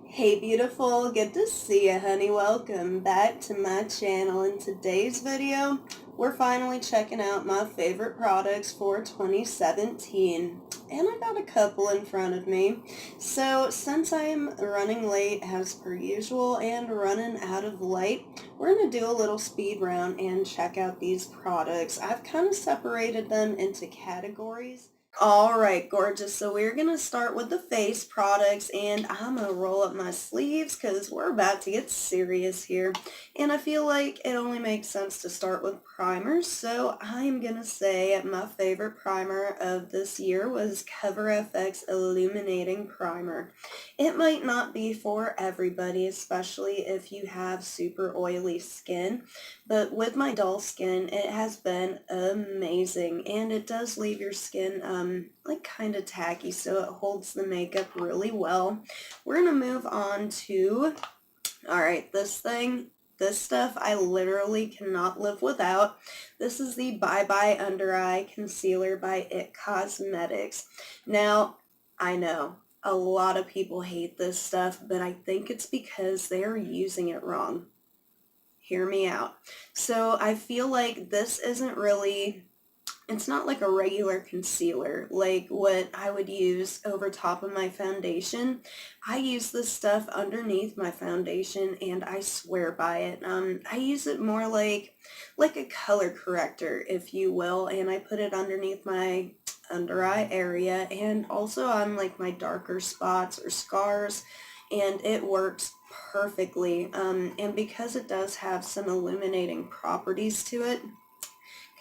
Hey beautiful, good to see you honey. Welcome back to my channel. In today's video, we're finally checking out my favorite products for 2017. And I got a couple in front of me. So since I am running late as per usual and running out of light, we're going to do a little speed round and check out these products. I've kind of separated them into categories. Alright, gorgeous. So we're going to start with the face products, and I'm going to roll up my sleeves because we're about to get serious here. And I feel like it only makes sense to start with primers, so I'm going to say my favorite primer of this year was Cover FX Illuminating Primer. It might not be for everybody, especially if you have super oily skin, but with my dull skin, it has been amazing, and it does leave your skin like kind of tacky, so it holds the makeup really well. We're gonna move on to, alright, this stuff I literally cannot live without. This is the Bye Bye Under Eye Concealer by IT Cosmetics. Now, I know a lot of people hate this stuff, but I think it's because they are using it wrong. Hear me out. So I feel like this isn't really, it's not like a regular concealer like what I would use over top of my foundation. I use this stuff underneath my foundation and I swear by it. I use it more like a color corrector, if you will, and I put it underneath my under eye area and also on like my darker spots or scars, and it works perfectly. And because it does have some illuminating properties to it,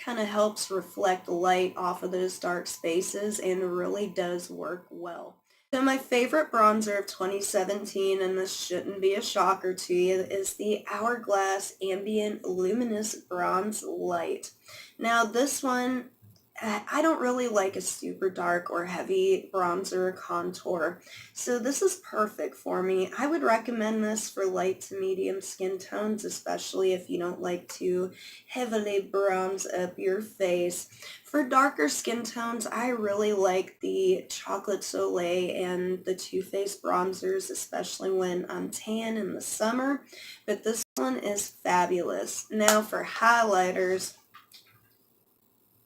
kind of helps reflect light off of those dark spaces and really does work well. So my favorite bronzer of 2017, and this shouldn't be a shocker to you, is the Hourglass Ambient Luminous Bronze Light. Now this one, I don't really like a super dark or heavy bronzer or contour, so this is perfect for me. I would recommend this for light to medium skin tones, especially if you don't like to heavily bronze up your face. For darker skin tones, I really like the Chocolate Soleil and the Too Faced bronzers, especially when I'm tan in the summer, but this one is fabulous. Now for highlighters,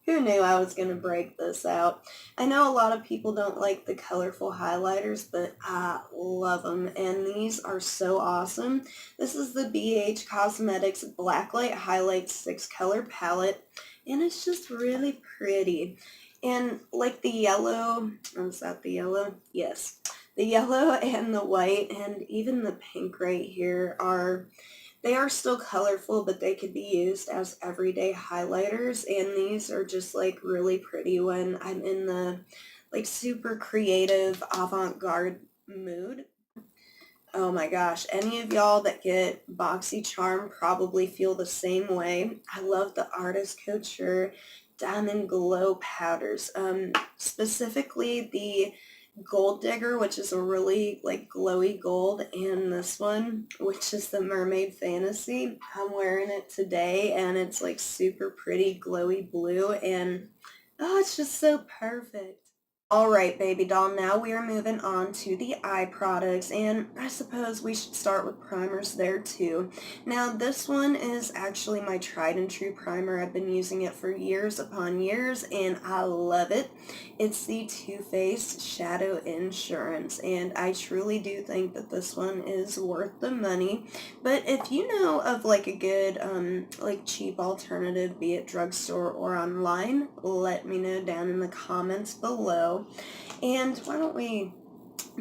who knew I was going to break this out? I know a lot of people don't like the colorful highlighters, but I love them, and these are so awesome. This is the BH Cosmetics Blacklight Highlight 6-color palette, and it's just really pretty. And like the yellow, is that the yellow? Yes. The yellow and the white and even the pink right here they are still colorful, but they could be used as everyday highlighters, and these are just like really pretty when I'm in the like super creative avant-garde mood. Oh my gosh, any of y'all that get BoxyCharm probably feel the same way. I love the Artist Couture Diamond Glow powders, specifically the Gold Digger, which is a really like glowy gold, and this one, which is the Mermaid Fantasy. I'm wearing it today and it's like super pretty glowy blue, and oh, it's just so perfect. Alright, baby doll, now we are moving on to the eye products, and I suppose we should start with primers there too. Now, this one is actually my tried and true primer. I've been using it for years upon years, and I love it. It's the Too Faced Shadow Insurance, and I truly do think that this one is worth the money. But if you know of like a good, like cheap alternative, be it drugstore or online, let me know down in the comments below. And why don't we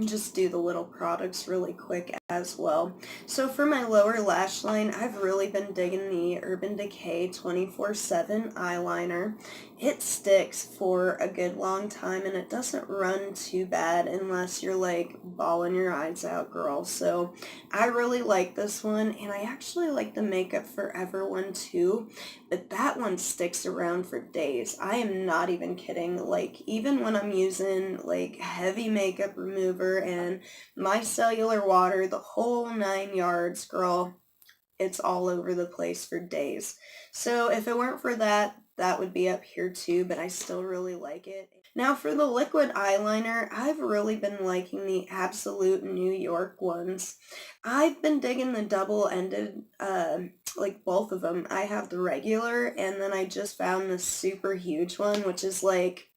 just do the little products really quick as well. So for my lower lash line, I've really been digging the Urban Decay 24/7 eyeliner. It sticks for a good long time and it doesn't run too bad unless you're like bawling your eyes out, girl. So I really like this one, and I actually like the Makeup Forever one too, but that one sticks around for days. I am not even kidding. Like even when I'm using like heavy makeup remover and micellar water, the whole 9 yards, girl, it's all over the place for days. So if it weren't for that, that would be up here too, but I still really like it. Now for the liquid eyeliner, I've really been liking the Absolute New York ones. I've been digging the double-ended, like both of them. I have the regular, and then I just found the super huge one, which is like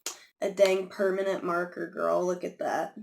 a dang permanent marker, girl. Look at that.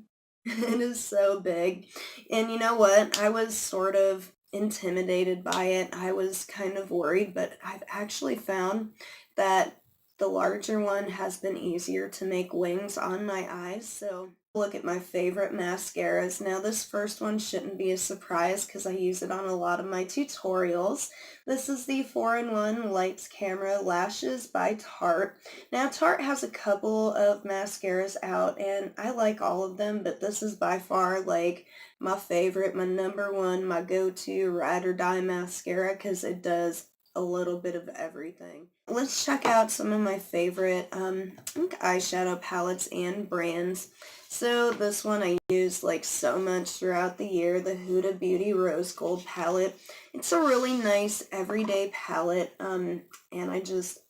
It is so big. And you know what? I was sort of intimidated by it. I was kind of worried, but I've actually found that the larger one has been easier to make wings on my eyes. So look at my favorite mascaras. Now this first one shouldn't be a surprise because I use it on a lot of my tutorials. This is the 4-in-1 Lights Camera Lashes by Tarte. Now Tarte has a couple of mascaras out and I like all of them, but this is by far like my favorite, my number one, my go-to ride or die mascara because it does a little bit of everything. Let's check out some of my favorite eyeshadow palettes and brands. So this one I use like so much throughout the year, the Huda Beauty Rose Gold palette. It's a really nice everyday palette, and I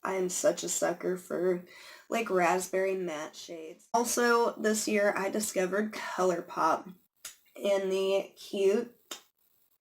am such a sucker for like raspberry matte shades. Also this year I discovered ColourPop, and the Cute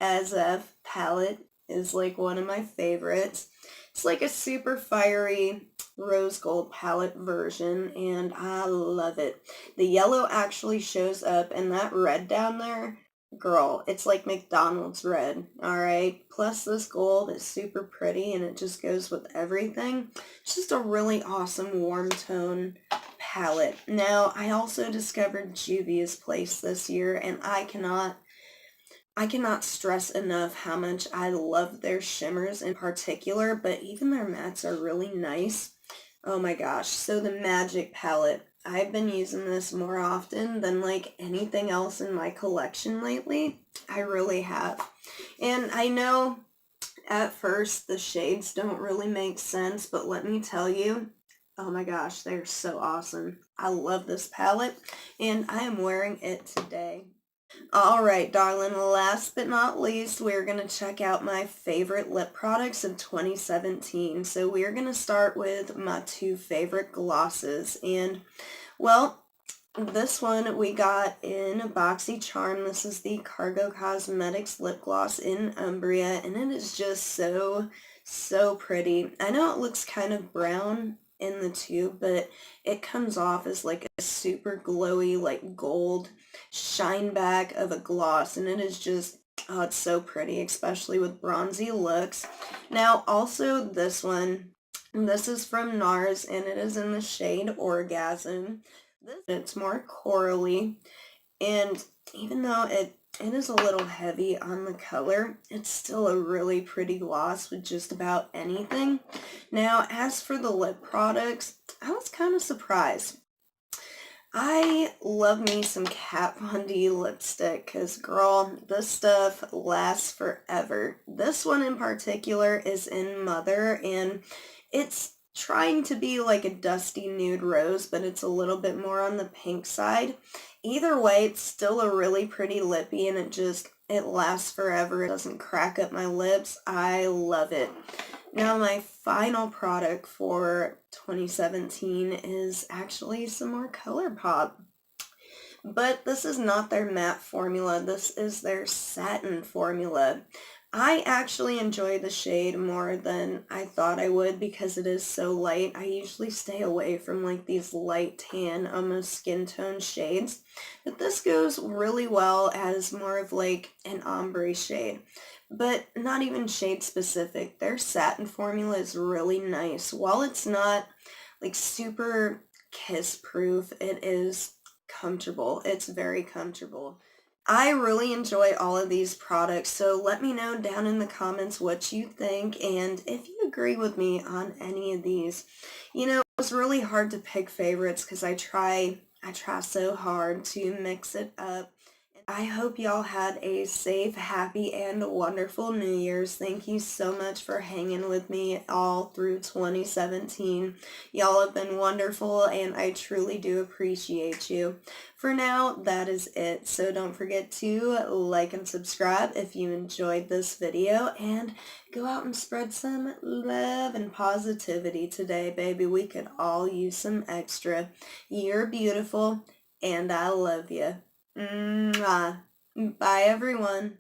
As F palette is like one of my favorites. It's like a super fiery rose gold palette version and I love it. The yellow actually shows up and that red down there, girl, it's like McDonald's red, alright? Plus this gold is super pretty and it just goes with everything. It's just a really awesome warm tone palette. Now, I also discovered Juvia's Place this year and I cannot stress enough how much I love their shimmers in particular, but even their mattes are really nice. Oh my gosh. So the Magic palette, I've been using this more often than like anything else in my collection lately. I really have. And I know at first the shades don't really make sense, but let me tell you, oh my gosh, they're so awesome. I love this palette and I am wearing it today. Alright, darling, last but not least, we're going to check out my favorite lip products of 2017. So we're going to start with my two favorite glosses. And, well, this one we got in BoxyCharm. This is the Cargo Cosmetics Lip Gloss in Umbria, and it is just so, so pretty. I know it looks kind of brown in the tube, but it comes off as like a super glowy, like gold shine back of a gloss, and it is just, oh, it's so pretty, especially with bronzy looks. Now, also this one, this is from NARS, and it is in the shade Orgasm. It's more corally, and even though it is a little heavy on the color, it's still a really pretty gloss with just about anything. Now, as for the lip products, I was kind of surprised. I love me some Kat Von D lipstick because, girl, this stuff lasts forever. This one in particular is in Mother, and it's trying to be like a dusty nude rose, but it's a little bit more on the pink side. Either way, it's still a really pretty lippy, and it lasts forever. It doesn't crack up my lips. I love it. Now my final product for 2017 is actually some more ColourPop. But this is not their matte formula, this is their satin formula. I actually enjoy the shade more than I thought I would because it is so light. I usually stay away from like these light tan, almost skin tone shades. But this goes really well as more of like an ombre shade. But not even shade specific. Their satin formula is really nice. While it's not like super kiss proof, it is comfortable. It's very comfortable. I really enjoy all of these products, so let me know down in the comments what you think and if you agree with me on any of these. You know, it was really hard to pick favorites because I try so hard to mix it up. I hope y'all had a safe, happy, and wonderful New Year's. Thank you so much for hanging with me all through 2017. Y'all have been wonderful, and I truly do appreciate you. For now, that is it. So don't forget to like and subscribe if you enjoyed this video, and go out and spread some love and positivity today, baby. We could all use some extra. You're beautiful, and I love you. Mwah. Bye, everyone.